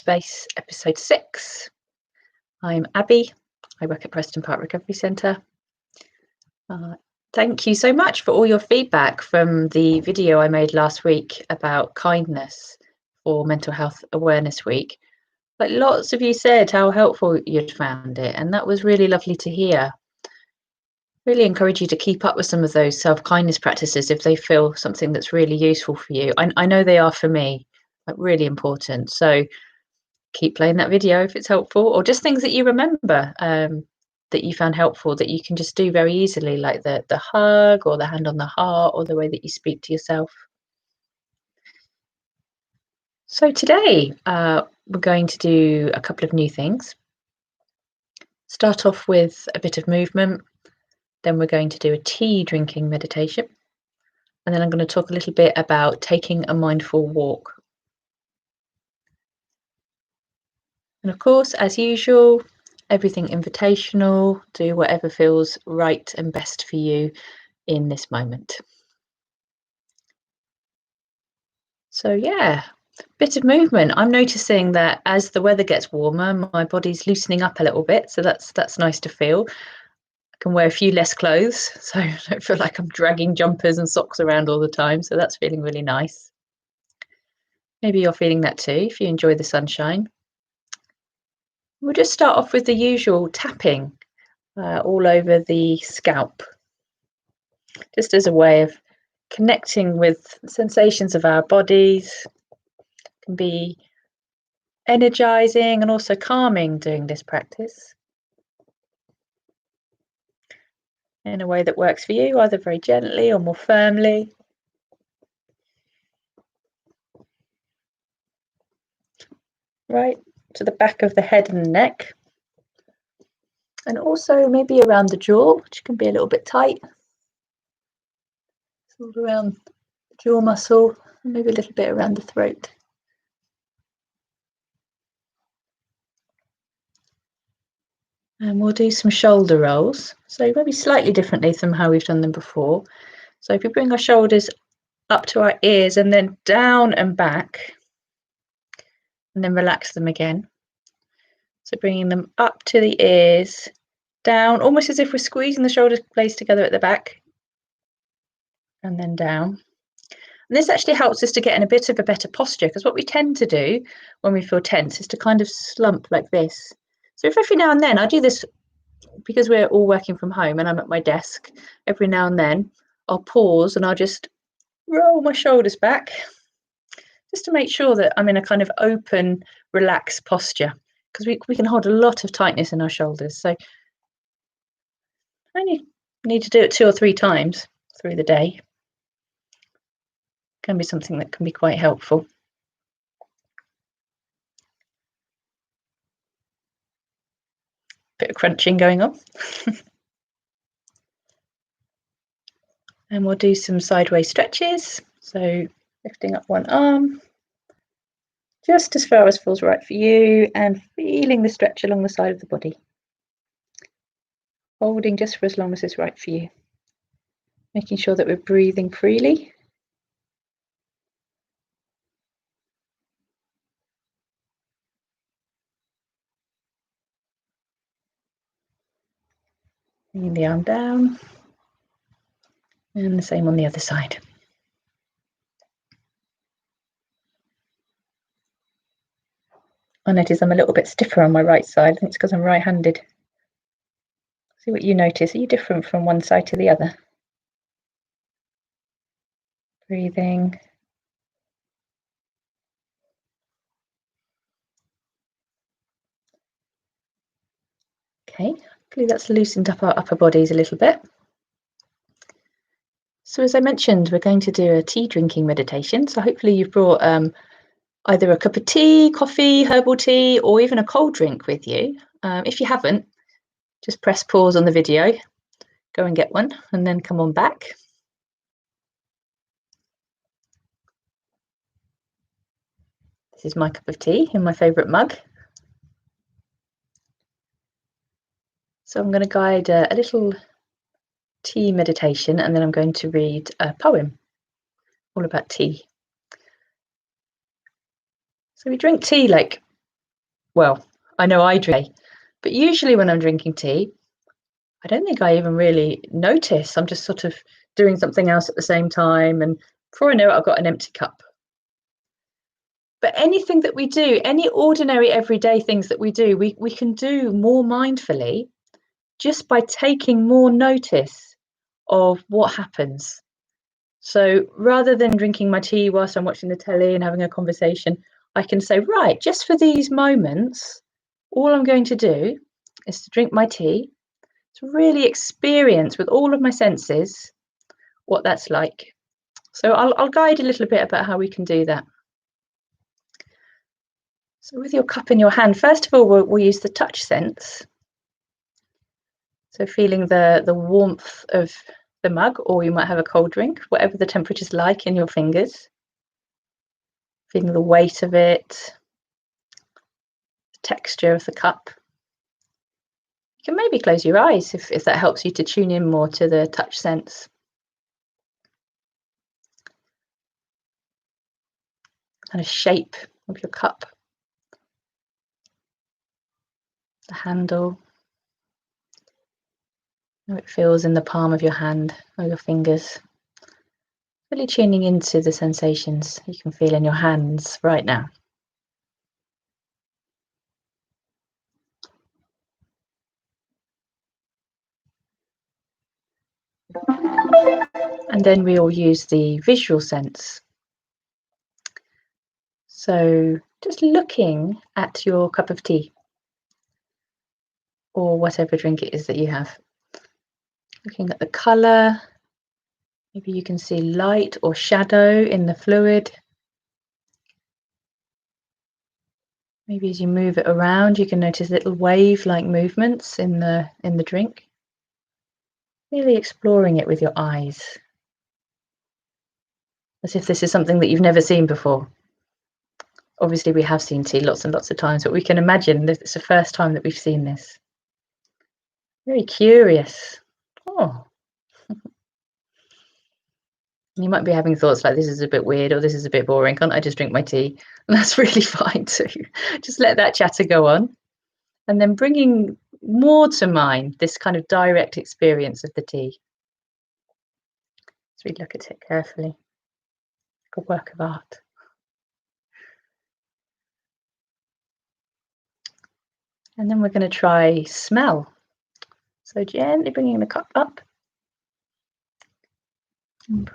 Space, episode 6. I'm Abby. I work at Preston Park Recovery Centre. Thank you so much for all your feedback from the video I made last week about kindness for Mental Health Awareness Week. Like, lots of you said how helpful you'd found it, and that was really lovely to hear. Really encourage you to keep up with some of those self-kindness practices if they feel something that's really useful for you. I know they are for me, like really important. So keep playing that video if it's helpful, or just things that you remember that you found helpful that you can just do very easily, like the hug or the hand on the heart or the way that you speak to yourself. So today we're going to do a couple of new things. Start off with a bit of movement, then we're going to do a tea drinking meditation, and then I'm going to talk a little bit about taking a mindful walk. And of course, as usual, everything invitational, do whatever feels right and best for you in this moment. So yeah, bit of movement. I'm noticing that as the weather gets warmer, my body's loosening up a little bit, so that's nice to feel. I can wear a few less clothes, so I don't feel like I'm dragging jumpers and socks around all the time, so that's feeling really nice. Maybe you're feeling that too, if you enjoy the sunshine. We'll just start off with the usual tapping all over the scalp, just as a way of connecting with sensations of our bodies. It can be energizing and also calming doing this practice in a way that works for you, either very gently or more firmly. Right to the back of the head and neck, and also maybe around the jaw, which can be a little bit tight. Sort of around the jaw muscle, and maybe a little bit around the throat. And we'll do some shoulder rolls, so maybe slightly differently from how we've done them before. So if we bring our shoulders up to our ears and then down and back, and then relax them again. So bringing them up to the ears, down, almost as if we're squeezing the shoulder blades together at the back, and then down. And this actually helps us to get in a bit of a better posture, because what we tend to do when we feel tense is to kind of slump like this. So if every now and then, I do this because we're all working from home and I'm at my desk, every now and then I'll pause and I'll just roll my shoulders back, just to make sure that I'm in a kind of open, relaxed posture, because we can hold a lot of tightness in our shoulders. So I only need to do it 2 or 3 times through the day. Can be something that can be quite helpful. Bit of crunching going on. And we'll do some sideways stretches. So lifting up one arm, just as far as feels right for you, and feeling the stretch along the side of the body. Holding just for as long as is right for you. Making sure that we're breathing freely. Bringing the arm down. And the same on the other side. I notice I'm a little bit stiffer on my right side. I think it's because I'm right-handed. See what you notice. Are you different from one side to the other? Breathing. Okay, hopefully that's loosened up our upper bodies a little bit. So as I mentioned, we're going to do a tea drinking meditation. So hopefully you've brought either a cup of tea, coffee, herbal tea, or even a cold drink with you. If you haven't, just press pause on the video, go and get one, and then come on back. This is my cup of tea in my favourite mug. So I'm going to guide a little tea meditation, and then I'm going to read a poem all about tea. So we drink tea like well, I know I drink, but usually when I'm drinking tea, I don't think I even really notice. I'm just sort of doing something else at the same time, and before I know it, I've got an empty cup. But anything that we do, any ordinary everyday things that we do, we can do more mindfully just by taking more notice of what happens. So rather than drinking my tea whilst I'm watching the telly and having a conversation, I can say, right, just for these moments, all I'm going to do is to drink my tea, to really experience with all of my senses what that's like. So I'll guide a little bit about how we can do that. So with your cup in your hand, first of all, we'll use the touch sense. So feeling the warmth of the mug, or you might have a cold drink, whatever the temperature's like in your fingers. Feeling the weight of it, the texture of the cup. You can maybe close your eyes if that helps you to tune in more to the touch sense. Kind of shape of your cup. The handle. How it feels in the palm of your hand or your fingers. Really tuning into the sensations you can feel in your hands right now. And then we all use the visual sense. So just looking at your cup of tea or whatever drink it is that you have. Looking at the colour, maybe you can see light or shadow in the fluid. Maybe as you move it around, you can notice little wave-like movements in the drink. Really exploring it with your eyes, as if this is something that you've never seen before. Obviously, we have seen tea lots and lots of times, but we can imagine that it's the first time that we've seen this. Very curious. Oh. You might be having thoughts like, this is a bit weird, or this is a bit boring. Can't I just drink my tea? And that's really fine too. Just let that chatter go on. And then bringing more to mind this kind of direct experience of the tea. As we look at it carefully, like a work of art. And then we're going to try smell. So gently bringing the cup up. What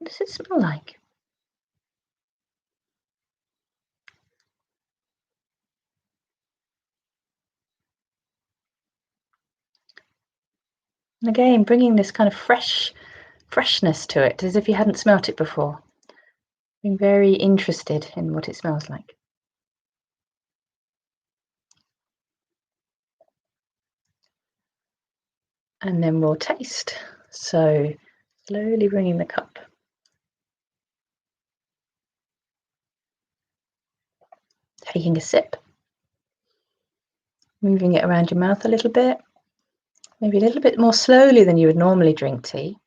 does it smell like? And again, bringing this kind of freshness to it, as if you hadn't smelt it before. Being very interested in what it smells like. And then we'll taste. So slowly bringing the cup. Taking a sip. Moving it around your mouth a little bit. Maybe a little bit more slowly than you would normally drink tea.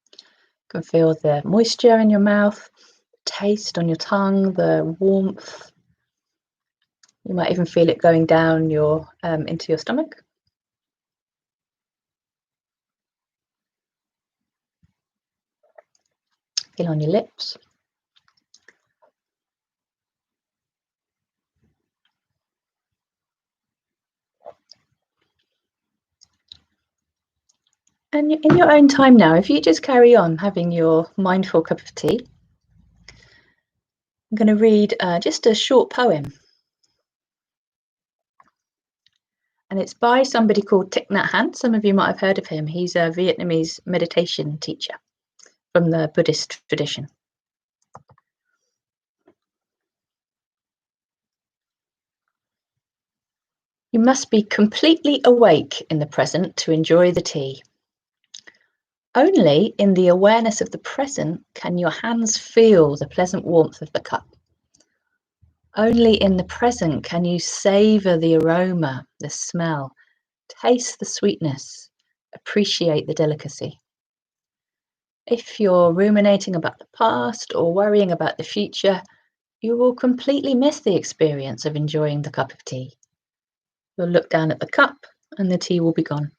You can feel the moisture in your mouth, taste on your tongue, the warmth. You might even feel it going down your into your stomach. Feel on your lips. And in your own time now, if you just carry on having your mindful cup of tea, I'm going to read just a short poem. And it's by somebody called Thich Nhat Hanh. Some of you might have heard of him. He's a Vietnamese meditation teacher from the Buddhist tradition. You must be completely awake in the present to enjoy the tea. Only in the awareness of the present can your hands feel the pleasant warmth of the cup. Only in the present can you savor the aroma, the smell, taste the sweetness, appreciate the delicacy. If you're ruminating about the past or worrying about the future, you will completely miss the experience of enjoying the cup of tea. You'll look down at the cup and the tea will be gone.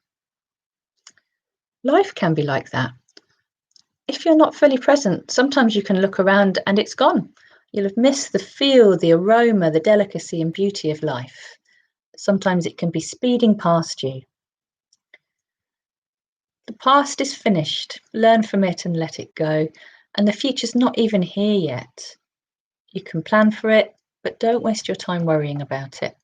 Life can be like that. If you're not fully present, sometimes you can look around and it's gone. You'll have missed the feel, the aroma, the delicacy and beauty of life. Sometimes it can be speeding past you. The past is finished. Learn from it and let it go. And the future's not even here yet. You can plan for it, but don't waste your time worrying about it.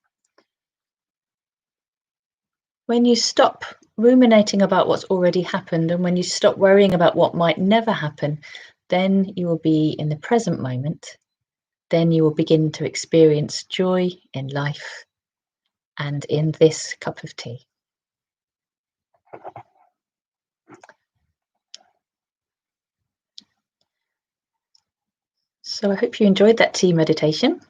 When you stop ruminating about what's already happened and when you stop worrying about what might never happen, then you will be in the present moment. Then you will begin to experience joy in life and in this cup of tea. So I hope you enjoyed that tea meditation.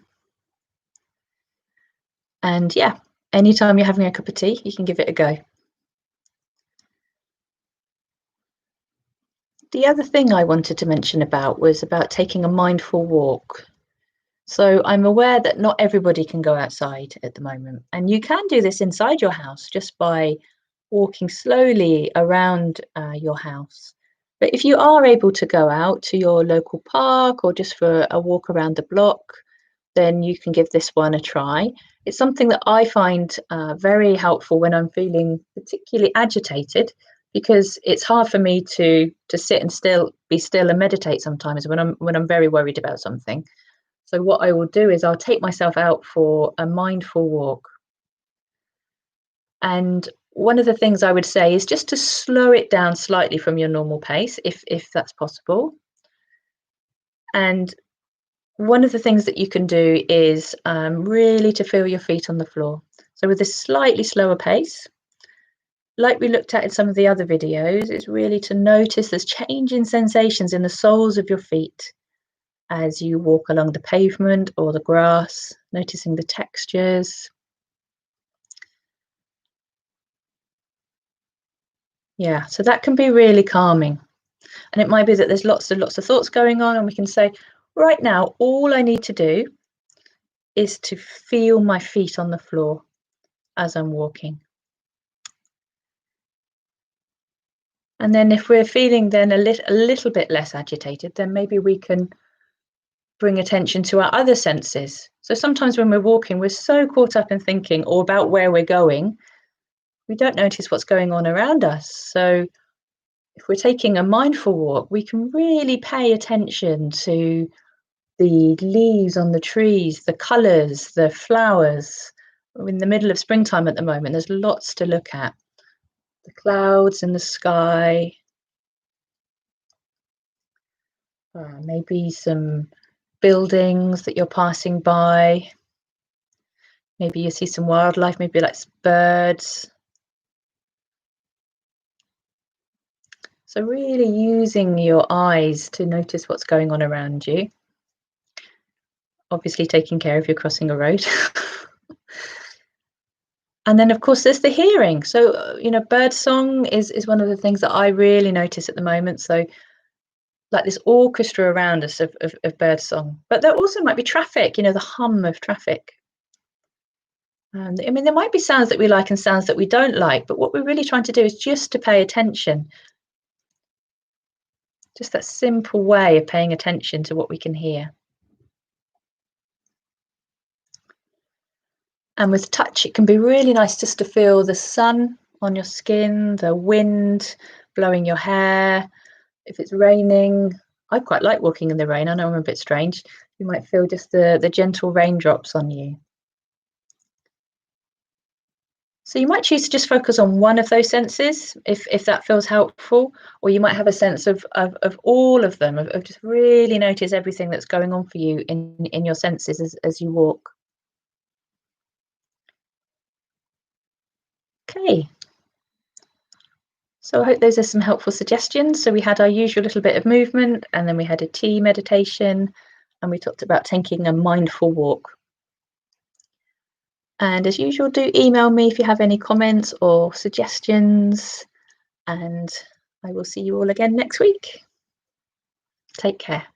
And yeah, anytime you're having a cup of tea, you can give it a go. The other thing I wanted to mention about was about taking a mindful walk. So I'm aware that not everybody can go outside at the moment, and you can do this inside your house just by walking slowly around your house. But if you are able to go out to your local park or just for a walk around the block, then you can give this one a try. It's something that I find very helpful when I'm feeling particularly agitated, because it's hard for me to sit and be still and meditate sometimes when I'm very worried about something. So what I will do is I'll take myself out for a mindful walk. And one of the things I would say is just to slow it down slightly from your normal pace, if that's possible. And one of the things that you can do is really to feel your feet on the floor. So with a slightly slower pace, like we looked at in some of the other videos, it's really to notice there's changing sensations in the soles of your feet as you walk along the pavement or the grass, noticing the textures. Yeah, so that can be really calming. And it might be that there's lots of thoughts going on, and we can say, right now, all I need to do is to feel my feet on the floor as I'm walking. And then if we're feeling then a little bit less agitated, then maybe we can bring attention to our other senses. So sometimes when we're walking, we're so caught up in thinking or about where we're going, we don't notice what's going on around us. So if we're taking a mindful walk, we can really pay attention to the leaves on the trees, the colours, the flowers. We're in the middle of springtime at the moment. There's lots to look at. The clouds in the sky, maybe some buildings that you're passing by. Maybe you see some wildlife, maybe like birds. So really using your eyes to notice what's going on around you. Obviously taking care if you're crossing a road. And then, of course, there's the hearing. So, bird song is one of the things that I really notice at the moment. So, like this orchestra around us of bird song. But there also might be traffic, the hum of traffic. I mean, there might be sounds that we like and sounds that we don't like, but what we're really trying to do is just to pay attention. Just that simple way of paying attention to what we can hear. And with touch, it can be really nice just to feel the sun on your skin, the wind blowing your hair. If it's raining, I quite like walking in the rain. I know I'm a bit strange. You might feel just the gentle raindrops on you. So you might choose to just focus on one of those senses if that feels helpful, or you might have a sense of all of them, of just really notice everything that's going on for you in your senses as you walk. Okay. So I hope those are some helpful suggestions. So we had our usual little bit of movement, and then we had a tea meditation, and we talked about taking a mindful walk. And as usual, do email me if you have any comments or suggestions, and I will see you all again next week. Take care.